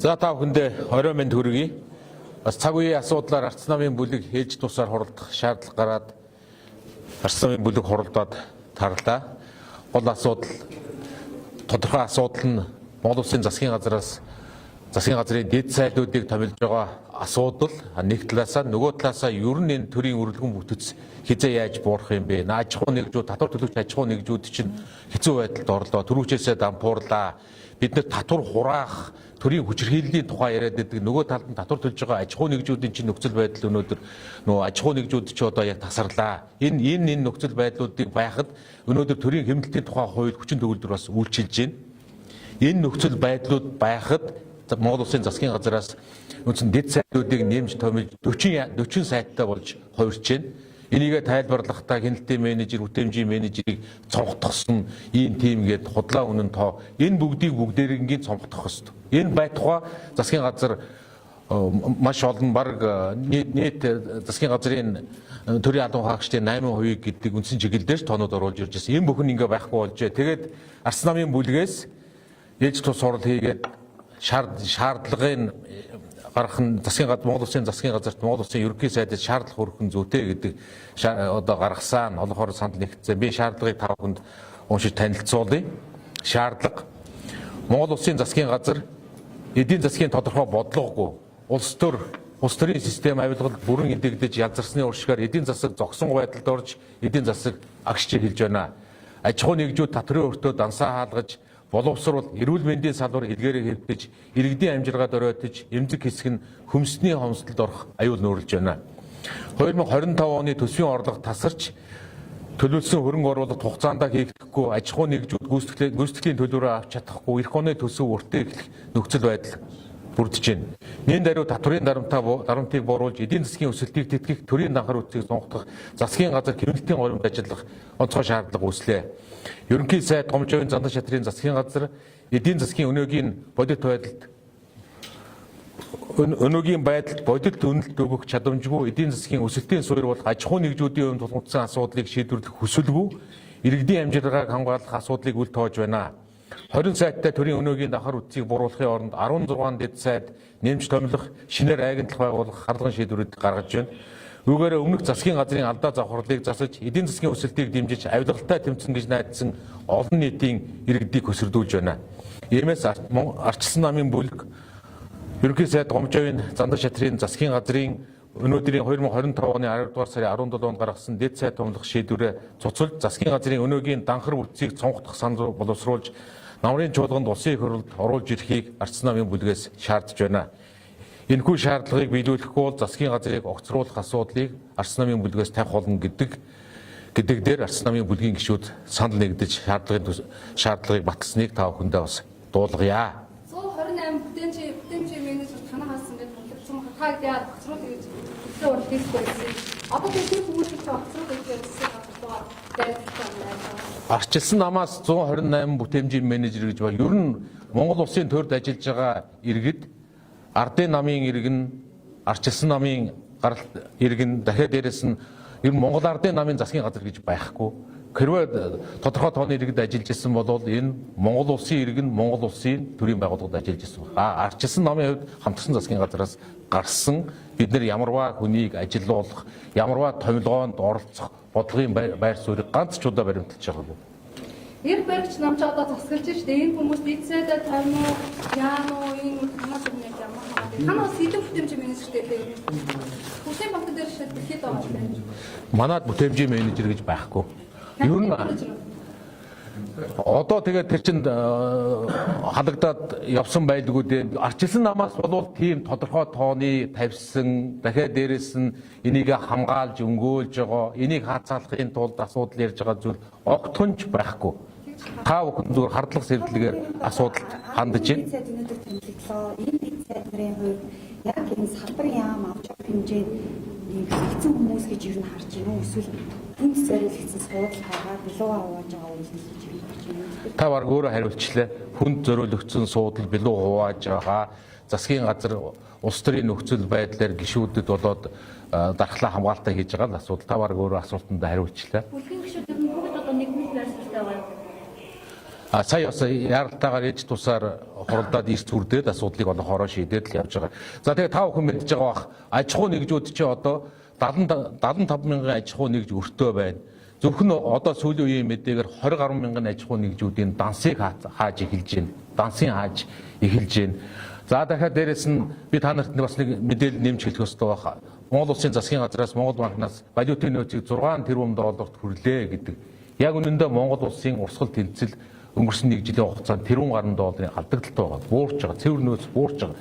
За та бүхэндээ орой минь хүргэе. Бас цаг үеийн асуудлаар арц намын бүлэг ээлж тусаар хуралдах шаардлага гараад арц намын бүлэг хуралдаад тарлаа. Гол асуудал тодорхой асуудал нь Монгол Улсын засгийн газраас засгийн газрын дэд сайдуудыг томилж байгаа асуудал нэг талаасаа нөгөө талаасаа ер нь энэ төрийн үргэлгэн бүтэц хизээ яаж буурах юм бэ? Аж ахуй нэгжүүд татвар төлөгч аж ахуй нэгжүүд чинь хэцүү байдалд орлоо. Төрүүчээсээ дампуурлаа. Бид нэр татвар хураах төрийн хүчирхийллийн тухай яриад байдаг. Нөгөө талд нь татвар төлж байгаа аж ахуй нэгжүүдийн чинь нөхцөл байдал өнөөдөр нөгөө аж ахуй нэгжүүд ч одоо яг тасарлаа. Энэ нөхцөл байдлуудыг байхад өнөөдөр төрийн хэмнэлтийн тухай хууль хүчин төгөлдөр бас үйлчилж байна. Энэ нөхцөл байдлууд байхад Монгол Улсын засгийн газраас үндсэн дэд сайдуудыг нэмж томилж 40 сайттай болж хувирч байна. Энийг тайлбарлахдаа хяналтын менежер, бүтээмжийн менежерийг цомгтгосон ийм тийм гээд худлаа үнэн тоо энэ бүгдээрингийн цомгтгох ёстой. Энэ байтугай засгийн газар маш олон баг нийт засгийн газрын төрийн албан хаагчдын 8% гэдэг үндсэн чиглэлээр тоонууд оруулж ирж байсан. Энэ бүхэн ингээ байхгүй болжээ. Тэгээд арц намын бүлгээс ээлж тус сурал хийгээд шаардлагын гарах нь Монгол Улсын засгийн газарт Монгол Улсын ерөнхий сайдад шаардлага хүргэх нь зүйтэй гэдэг одоо гаргасан олонхоор санал нэгтсэн. Би шаардлагыг та бүхэнд уншиж танилцуулъя. Шаардлага Монгол Улсын засгийн газар эдийн засгийн тодорхой бодлогогүй улс төрийн систем авилгал бүрэн эдэгдэж язарсны уршгаар эдийн засаг зогсон байдалд орж эдийн засаг агшиж эхэлж байна. Аж ахуй нэгжүүд татврын өртөө дансаа хаалгаж боловсруул эрүүл мэндийн салбар илгээрээ хэвтэж, иргэдийн амжиргаад оройтож, эмзэг хэсэг нь хөмсний хомсдолд орох аюул нөөрлөж байна. 2025 оны төсвийн орлого тасарч төлөвлөсөн хөрөнгө оруулалт хугацаанд хийгдэхгүй, аж ахуй нэгжүүд гүйцэтгэлийн төлбөрөө авч чадахгүй, эх оны төсөв өртөө эхлэх нөхцөл байдал бүрдэж байна. Нийт даруй татврын дарамтыг бууруулж, эдийн засгийн өсөлтийг тэтгэх, төрийн данхар үтсийг сонгох, засгийн газар хэмнэлтийн горимд ажиллах онцгой шаардлага үүслээ. Ерөнхий сайд Гомжовын зандан шатрын засгийн газар эдийн засгийн өнөөгийн байдалд бодит үнэлт өгөх чадамжгүй, эдийн засгийн өсөлтийн суурь болох аж ахуй нэгжүүдийн хувьд тулгуурласан асуудлыг шийдвэрлэх хүсэлгүй, иргэдийн амжиргааг хамгаалах асуудлыг үл тоож байна. 20 сайттай төрийн өнөөгийн давхар үтсийг бууруулахын оронд 16 дэд сайд нэмж томилох, шинээр айгинтлах байгуулах харлаган шийдвэрүүд гаргаж байна. Үүгээр өмнөх засгийн газрын алдаа завхарлыг засаж, эдийн засгийн өсөлтийг дэмжиж, авилгалтай тэмцэн гэж найдсан олон нийтийн иргэдийг хөсөрдүүлж байна. Иймээс арчилсан намын бүлэг ерөнхий сайд Гомжовын зандан шатрын засгийн газрын өнөөдрийн 2025 оны 12 дугаар сарын 17-нд гаргасан дэд сайд томлох шийдвэрээ цуцлж, засгийн газрын өнөөгийн данхар үтсийг цонгох санал боловсруулж, намрын чуулганд улсын их хурлд оруулж ирэхийг арц намын бүлгээс шаардж байна. Энэхүү шаардлагыг биелүүлэхгүй бол засгийн газрыг огцруулах асуудлыг арц намын бүлгээс тавих болно гэдэг дээр арц намын бүлгийн гишүүд санал нэгдэж шаардлагыг баталсныг та бүхэндээ бас дуулгая. 128 бүтээмжийн менежер танаа хаасан гэж бодлогдсон хатаг яа огцруулах гэж хэлсэн урд хэлсэн. Одоо тийм хүмүүст огцруулах гэж хэлсэн арчилсан намаас 128 бүтээмжийн менежер гэж бол ер нь Монгол Улсын төрд ажиллаж байгаа иргэд ардын намын иргэн, арчилсан намын гаралт иргэн, дахиад дээрэс нь ер нь Монгол ардын намын засгийн газар гэж байхгүй. Хэрвээ тодорхой тооны иргэд ажиллаж ирсэн бол энэ Монгол Улсын иргэн, Монгол Улсын төрийн байгууллагад ажиллаж ирсэн. Арчилсан намын хувьд хамтарсан засгийн газраас гарсан бид нар ямарваа хүнийг ажилуулах, ямарваа томилгоонд оролцох бодлогын байр суурийг ганц ч удаа баримталж байгаагүй. Эр баригч намч одоо засгалж штэ энэ хүмүүс эцээдээ тань уу яан уу энэ хамаас нэг ямар ханаа сэлэн бүтээмжийн менежертэй дээ. Хүсээ багт дээр шийдэх хэд байгаа юм. Манайд бүтээмжийн менежер гэж байхгүй. Ер нь одоо тэгээд тэр чинь халагдаад явсан байлгүй дээ. Арчилсан намаас болвол тийм тодорхой тооны тавьсан, дахиад дээрэс нь энийг хамгаалж өнгөөлж байгаа, энийг хаацаалахын тулд асуудал ярьж байгаа зүйл огтхонч байхгүй. Та бүхэн зүгээр хардлага сэрдлэгээр асуудалд хандж байна. Сайд өнөөдөр танилцлаа. Энэ дэд сайд нарын хувьд яг энэ салбар яам авч явах хэмжээнд ийм хэцүү хүмүүс гэж юу харж байна уу? Эсвэл хүнд зориулагдсан суудал байгаа билүү хувааж байгаа үйлдэл гэж юу харж байна уу? Та баг өөрөө хариулчлаа. Хүнд зориулагдсан суудал билүү хувааж байгаа. Засгийн газар улс төрийн нөхцөл байдлаар гишүүдэд болоод дархлаа хамгаалалтаа хийж байгаа л асуудал. Та баг өөрөө асуултанд хариулчлаа. Бүлгийн гишүүд бүгд одоо нэгэн байр суурьтай байна. Сая бас яралтаагаар ээж тусаар хуралдаад ирс хүрдээд асуудлыг одоо хороо шийдээд л явж байгаа. За тэгээ та бүхэн мэдж байгаа бах аж ахуй нэгжүүд чинь одоо 75 мянган аж ахуй нэгж өртөө байна. Зөвхөн одоо сүүлийн үеийн мэдээгээр 20 гаруй мянган аж ахуй нэгжүүдийн дансыг хааж эхэлж байна. Дансын хааж эхэлж байна. За дахиад дээрэс нь би та нарт бас нэг мэдээлэл нэмж хэлэх ёстой байна. Монгол Улсын засгийн газраас Монгол банкнаас валютын нөөцийг 6 тэрбум долларт хүрлээ гэдэг. Яг үнэндээ Монгол Улсын урсгал тэнцэл өнгөрсөн нэг жилийн хугацаанд тэрбум гаруй долларын алдагдлалтай байгаа. Буурч байгаа. Цэвэр нөөц буурч байгаа.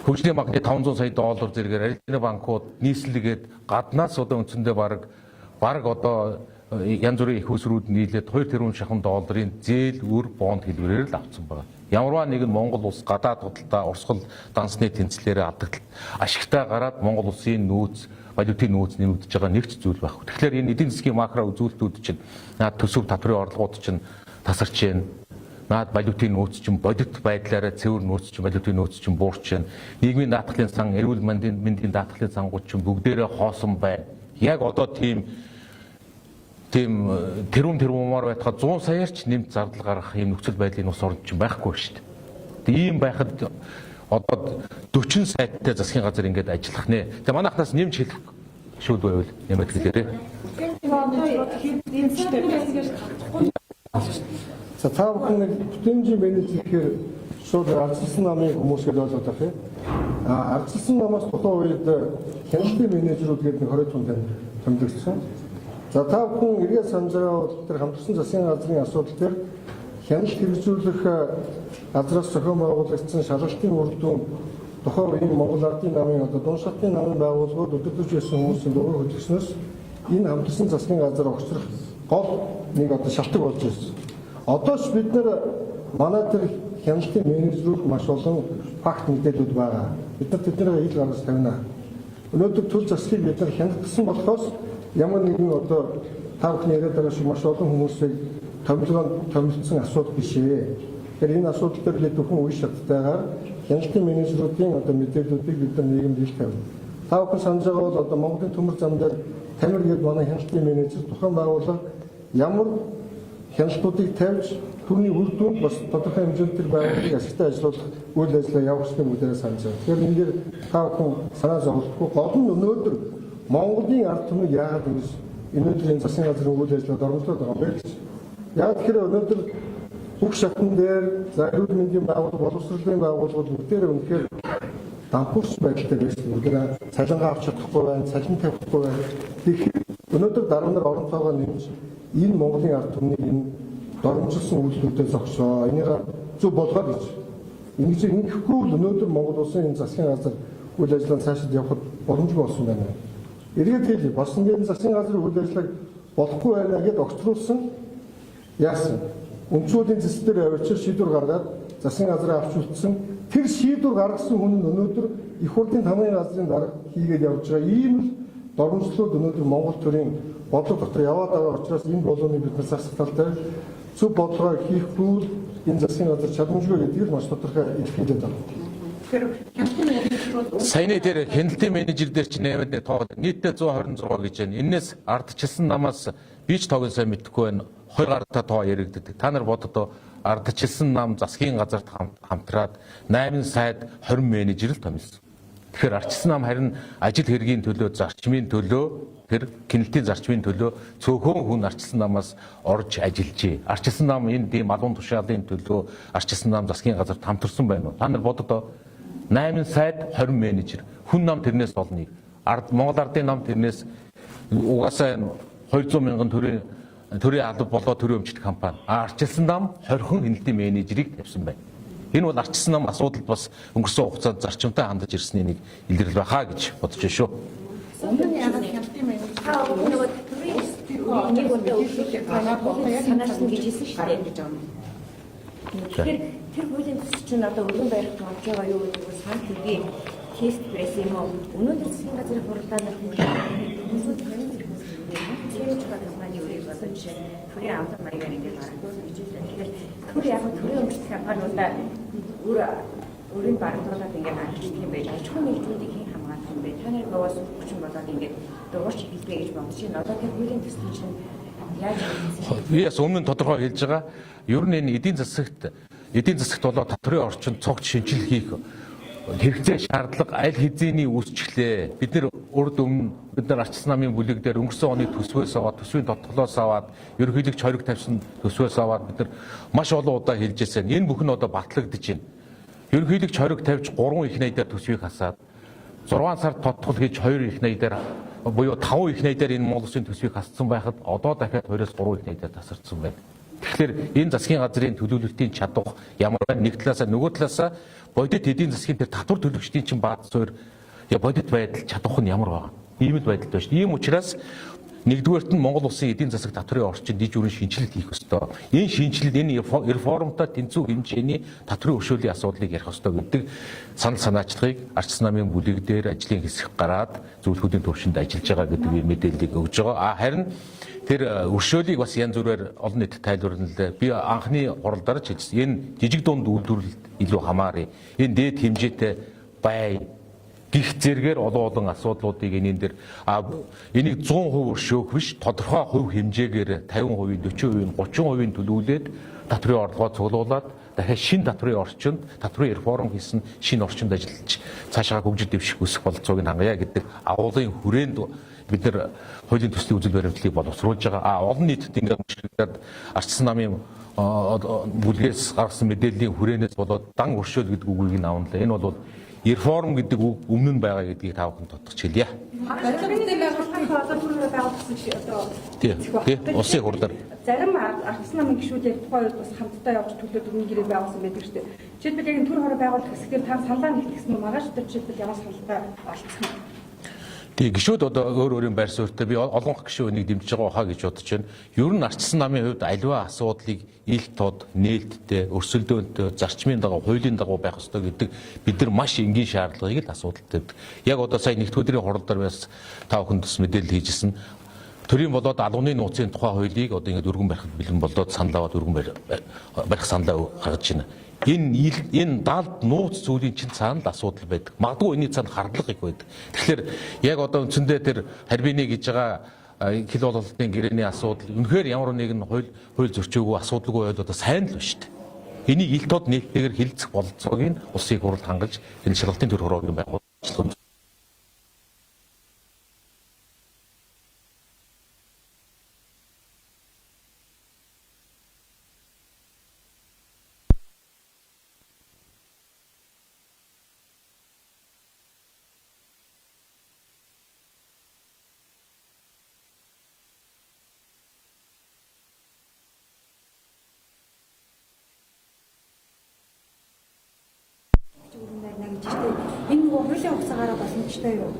Хөгжлийн банкны 500 сая доллар зэрэгээр арилжааны банкуд нийслэгээд гаднаас одоо үндсэндээ баг одоо янз бүрийн их усрууд нийлээд 2 тэрбум шахан долларын зээл өр бонд хэлбэрээр л авсан байгаа. Ямарваа нэгэн Монгол улс гадаад худалдаа урсгал дансны тэнцлээрээ алдагдлал ашигтай гараад Монгол улсын нөөц валютын нөөц нэмэгдэж байгаа нэгч зүйл байхгүй. Тэгэхээр энэ эдийн засгийн макро үзүүлэлтүүд чинь наад төсөв татврын орлогууд чинь тасарч байна. Наад валютын нөөц чинь бодит байдлаараа цэвэр нөөц чинь валютын нөөц чинь буурч байна. Нийгмийн даатгалын сан, эрүүл мэндийн даатгалын сангууд чинь бүгдээрээ хоосон байна. Яг одоо тийм тэрбумаар байтугай 100 саяарч нэмж зардал гаргах юм нөхцөл байдлын ус орнд чинь байхгүй шүү дээ. Тэгээ ийм байхад одоо 40 сайттай засгийн газар ингээд ажиллах нэ. Тэгээ манайхнаас нэмж хэлэх шүүд байвал нэмээд хэлээрэй. За та бүхэн нэг бүтэмжийн менежер гэхээр шууд ардчилсан намын хүмүүс гэдэг ойлгоод байгаа юм. Ардчилсан намаас тухайн үед хяналтын менежерүүд гэдэг 20 хүн томилогдсон. За та бүхэн эргээд санаж байгаа тэр хамтарсан засгийн газрын асуудал дээр хяналт хэрэгжүүлэх газраас зохион байгуулагдсан шалгалтын үр дүн тухайн үеийн Монгол Ардын намын одоо дунд шатны намын байгууллагууд өдөртөж байсан хүмүүсийн дугуй хөтлөснөөс энэ хамтарсан засгийн газар огцрох гол нэг одоо шалтгаан болж ирсэн. Одоо ч бид нар манай тэр хяналтын менежерүүд маш олон факт мэдээлүүд байгаа. Бид нар тэднийг ил гаргаж тавина. Өнөөдөр төл засгийг бид нар хяналтсан болохоос ямар нэгэн одоо та бүхэн яриад байгаа шиг маш олон хүмүүсийг томилсон асуудал биш ээ. Тэгэхээр энэ асуудал дээр бид бүхэн үе шаттайгаар хяналтын менежерүүдийн одоо мэдээллүүдийг бид нар нийгэмд ил тавина. Та бүхэн санаж байгаа бол одоо Монголын төмөр зам дээр Тамир гээд манай хяналтын менежер тухайн байгууллага ямар хяналтуудыг тавьж түүний үр дүнд бас тодорхой хэмжээнд тэр байгууллагыг ашигтай ажиллуулах үйл ажиллагаа явуулсан бүгдээрээ санаж байна. Тэгэхээр энэ дээр та бүхэн санаа зовлохгүй гол нь өнөөдөр Монголын ард түмнийг яагаад ингэж өнөөдрийн засгийн газрын үйл ажиллагаанд оруулаад байгаа юм бэ гэж. Яг тэгэхээр өнөөдөр бүх шатн дээр эрүүл мэндийн байгууллага, боловсролын байгууллагууд бүгдээрээ үнэхээр дампуурч байдалтай байсан. Бүгдээ цалингаа авч чадахгүй байна, цалин тавихгүй байна. Тэгэхээр өнөөдөр дарга нар орон цайгаа нэмж энэ Монголын ард түмнийг энэ доромжилсан үйлдэлүүдэд зогсоо. Энийг зөв болгоод гэж. Ингэхгүй бол өнөөдөр Монгол улсын энэ засгийн газар үйл ажиллагаанд цаашид явахд боломжгүй болсон байна. Эргээд хэлье. Болсон гэдэг засгийн газрын үйл ажиллагааг болохгүй байна гэдээ огцруулсан. Яасан? Өмчүүдийн зэс дээр авчир шийдвэр гаргаад засгийн газраа авч үлдсэн. Тэр шийдвэр гаргасан хүн нь өнөөдөр их хурлын тамгын газрын дарга хийгээд явж байгаа. Ийм л доромжлууд өнөөдөр Монгол төрийн бодлого дотор яваад байгаа учраас энэ болооны бид нар засах талтай зөв бодлогоо хийхгүй энэ засгийн газар чадамжгүй гэдгийг маш тодорхой илэрхийлээд байна. Саяны дээр хяналтын менежер дээр чинь нэмээд тоо нийтдээ 126 гэж байна. Энээс ардчилсан намаас би ч тоог сайн мэдэхгүй байна. 20 гаруй тоо яригддаг. Та нар бодод ардчилсан нам засгийн газарт хамтраад 8 сайд 20 менежер л томилсон. Тэгэхээр ардчилсан нам харин ажил хэргийн төлөө, зарчмын төлөө, тэр хяналтын зарчмын төлөө цөөхөн хүн ардчилсан намаас орж ажиллажээ. Ардчилсан нам энэ дэм алуун тушаалын төлөө ардчилсан нам засгийн газарт хамтарсан байна уу? Та нар бодод 8 сайд 20 менежер хүн нам тэрнээс олно. Монгол Ардын нам тэрнээс угаасаа 200 мянган төрийн алба болоо төрийн өмчт компани. Ардчилсан нам 20 хүн хяналтын менежерийг тавьсан байна. Энэ бол ардчилсан нам асуудалд бас өнгөрсөн хугацаанд зарчимтай хандаж ирсний нэг илэрэл байхаа гэж бодож байна шүү. Нэг удаа өглөө санаасан гэж хэлсэн шүү дээ. Тэгэхээр тэр хуулийн төсөл чинь одоо өргөн байрах болж байгаа юу гэдэг нь санал хийгээ тест пресс юм уу? Өнөөдөр засгийн газрын хуралдаанаар хүмүүсүүд чимж гадаг маань юу болоод жишээ төрийн авто маягаар ингээд гаргаж гэж байна. Тэгэхээр төр яг төрийн өмчт компаниудаа өөрийн баримтуулаад ингээд анхлах юм байж аж ахуйн нэгжүүдийг хэн хамгаалах юм бэ? Та нар бовоос хүчин болоод ингээд дуурч хэлбэ гэж бодож байна. Одоо тэр хуулийн төсөл чинь яаж хэлсэн? Би бас өмнө нь тодорхой хэлж байгаа. Ер нь энэ эдийн засагт болоо татварын орчин цогц шинжил хийх хэрэгцээ шаардлага аль хэзээний үүсчлээ. Бид нэр урд өмнө бид нар ардчилсан намын бүлэг дээр өнгөрсөн оны төсвөөс аваад төсвийн тодтолоос аваад ерөнхийлөгч хориг тавьсан төсвөөс аваад бид нар маш олон удаа хэлжсэн. Энэ бүх нь одоо батлагдаж байна. Ерөнхийлөгч хориг тавьж 3 их найдаар төсвийг хасаад 6 сард тодтол хийж 2 их найдаар буюу 5 их найдаар энэ Монгол Улсын төсвийг хассан байхад одоо дахиад 2-оос 3 их найдаар тасарсан байна. Тэгэхээр энэ засгийн газрын төлөвлөлтийн чадвар ямар байна? Нэг талаасаа нөгөө талаасаа бодит эдийн засгийн тэр татвар төлөгчдийн чинь бааз суурь бодит байдал чадвах нь ямар байгаа? Ийм л байдалтай байна шүү дээ. Ийм учраас нэгдүгээрт нь Монгол Улсын эдийн засаг татварын орчинд иж бүрэн шинжилгээ хийх ёстой. Энэ шинжилэл энэ реформтой тэнцүү хэмжээний татварын өршөөлийн асуудлыг ярих ёстой гэдэг санал санаачлагыг ардчилсан намын бүлэг дээр ажлын хэсэг гараад зөвлөхүүдийн төвшөнд ажиллаж байгаа гэдэг мэдээллийг өгж байгаа. Харин тэр өршөөлийг бас янз бүрээр олон нийтэд тайлбарлана. Би анхны хуралдаар ч хэлсэн. Энэ жижиг дунд үйлдвэрлэлд илүү хамаарыг. Энэ дээд хэмжээтэй бай гих зэргээр олон асуудлуудыг энэ дээр энийг 100% өршөөх биш тодорхой хувь хэмжээгээр 50%, 40%, 30% төлөвлөлээд татварын орлогоо цуглуулад дахиад шинэ татварын орчинд татварын реформ хийсэн шинэ орчинд ажиллаж цаашаа хөгжил дэвших өсөх бололцоог нь хангая гэдэг агуулгын хүрээнд бид нар хуулийн төслийн үзэл баримтлалыг боловсруулж байгаа. Олон нийтэд ингээд мөрчлөгдөд ардчилсан намын бүлгээс гаргасан мэдээллийн хүрээнээс болоод дан өршөөл гэдэг үгийг авна л. Энэ бол реформ гэдэг үг өмнө нь байгаа гэдгийг та бүхэн тодтогч хэлье. Тийм. Улсын хурлаар зарим ардчилсан намын гишүүдээр тухайн үед бас хамтдаа явж төлөөд өргөн гэрээ байгуулсан байдаг шүү дээ. Жишээлбэл яг энэ төр хороо байгуулах хэсгээр та саналаа нэгтгэсэн нь маргааш өдөр жишээлбэл ямар саналтай олцсон юм. Тэгээ гишүүд одоо өөр өөрийн байр суурьтай би олонх гишүүд энийг дэмжиж байгаа хаа гэж бодож байна. Ер нь ардчилсан намын хувьд аливаа асуудлыг ил тод, нээлттэй, өрсөлдөөнтэй, зарчмын дагуу, хуулийн дагуу байх ёстой гэдэг бид нар маш энгийн шаардлагыг л асуудалтай байдаг. Яг одоо сая нэгдүгээр өдрийн хурлаар бас та бүхэнд бас мэдээлэл хийжсэн. Төрийн болоод албаны нууцын тухай хуулийг одоо ингэж өргөн барихад бэлэн болоод санал аваад өргөн барих саналаа гаргаж байна. Энэ даалд нууц зүйлийн чинь цаана л асуудал байдаг. Магадгүй энэний цаана хардлага их байдаг. Тэгэхээр яг одоо үндсэндээ тэр харьбины гэж байгаа хил бололтын гэрээний асуудал үнэхээр ямар нэгэн хууль зөрчөөгүй асуудалгүй байд одоо сайн л байна шүү дээ. Энийг ил тод нээлттэйгээр хилцэх бололцоог нь улсын хурлд хангаж энэ шалгалтын төр хороогийн байгууллага Энэ нөгөө хуулийн хугацаагаараа боломжтой юу?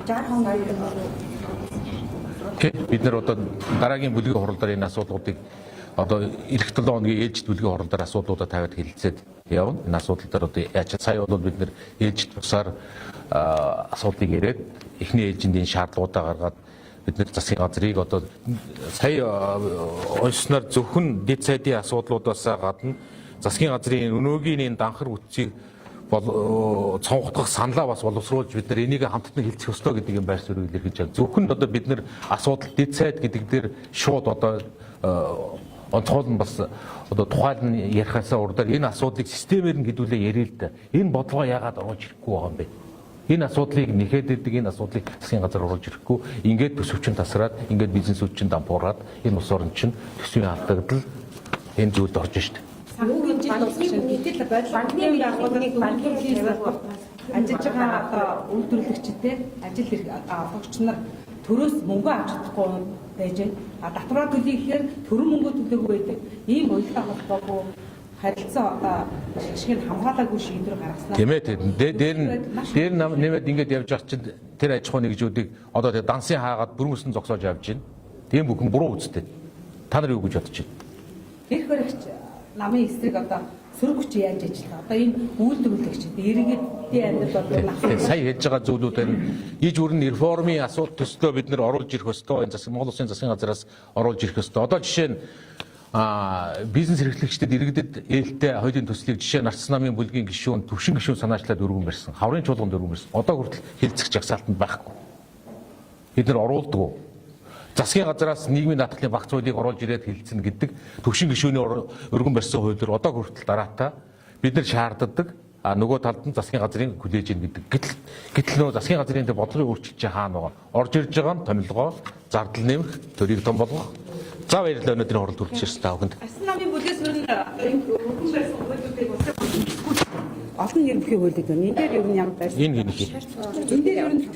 60 хоног гэдэг бол бид нар одоо дараагийн бүлгийн хурлаар энэ асуудлуудыг одоо эх 7 хоногийн ээлжид бүлгийн хурлаар асуудлуудаа тавиад хэлэлцээд явна. Энэ асуудал дээр одоо яаж сая бол бид нар ээлжид тусаар асуудлыг яриад эхний ээлжинд энэ шаардлагуудаа гаргаад бид нар засгийн газрыг одоо сая онцноор зөвхөн дэд сайдын асуудлуудаас гадна засгийн газрын өнөөгийн энэ данхар үтцийг цонхтгох саналаа бас боловсруулж бид нар энийг хамтдаа хэлцэх ёстой гэдэг юм байр суурийг илэрхийлж байгаа. Зөвхөн одоо бид нар асуудал дэд сайд гэдэг дээр шууд одоо онцгой нь бас одоо тухайн нь ярихаасаа урдаар энэ асуудлыг системээр нь хэдүүлээ ярил л да. Энэ бодлого яагаад оруулж ирэхгүй байгаа юм бэ? Энэ асуудлыг нэхэд идэг энэ асуудлыг засгийн газар оруулж ирэхгүй. Ингээд төсөвчин тасраад, ингээд бизнесүүд чинь дампуураад энэ улс орн чинь төсвийн алдагдал энэ зүйлд орж штт. Санхүүгийн жил болсон шиг гэтэл банкны байгууллагыг банкны ажиллаж байгаа одоо үйлдвэрлэгчтэй ажил авахч нар төрөөс мөнгө авч чадахгүй байж байна. Татвараа төлөе гэхээр төрөн мөнгө төлөөгүй байдаг. Ийм уялдаа холбоогүй харилцаа одоо шиг хамгаалаагүй шийдвэр гаргаснаа. Тийм ээ. Дээр нэмээд ингэж явж байгаа чинь тэр аж ахуйн нэгжүүдийг одоо тэр дансын хаагаад бүрмөсөн зогсоож явж байна. Тийм бүхэн буруу үстэй. Та нар юу гэж бодож байна? Их хөрөгч намын эсрэг одоо сөрөг хүч яаж ажиллах. Одоо энэ үйлдвэрлэгчид иргэдийн амьдрал бол сая хэлж байгаа зүйлүүдээр иж бүрэн реформын асуудал төслөө бид нэр оруулж ирэх ёстой. Энэ Монгол Улсын засгийн газраас оруулж ирэх ёстой. Одоо жишээ нь бизнес эрхлэгчдэд иргэдэд ээлтэй хуулийн төслийг жишээ нь ардчилсан намын бүлгийн гишүүн, төвшин гишүүн санаачлаад өргөн барьсан. Хаврын чуулганд өргөн барьсан. Одоо хүртэл хэлцэх жагсаалтанд байхгүй. Бид нар оруулдаг. засгийн газараас нийгмийн даатгалын багц хуулийг оруулж ирээд хэлсэн гэдэг төвшин гишүүний өргөн барьсан хуулиар одоо хүртэл дараатаа бид нар шаарддаг. А нөгөө талд нь засгийн газрын хүлээж ийн гэдэг. Гэтэл нөгөө засгийн газрын тэр бодлогын өөрчлөлт чи хаана байгаа? Орж ирж байгаа нь томилгоо, зардал нэмэх, төрийг том болгох. За баярлалаа өнөөдрийн хуралд хүрч ирсэн та бүхэнд. Арслан намын бүлээс өрн өргөн байсан хуулиудыг олон нэр бүхий хуулиуд байна. Энэ дээр ер нь ямар байсан? Энэ хийнэ. Энэ дээр ер нь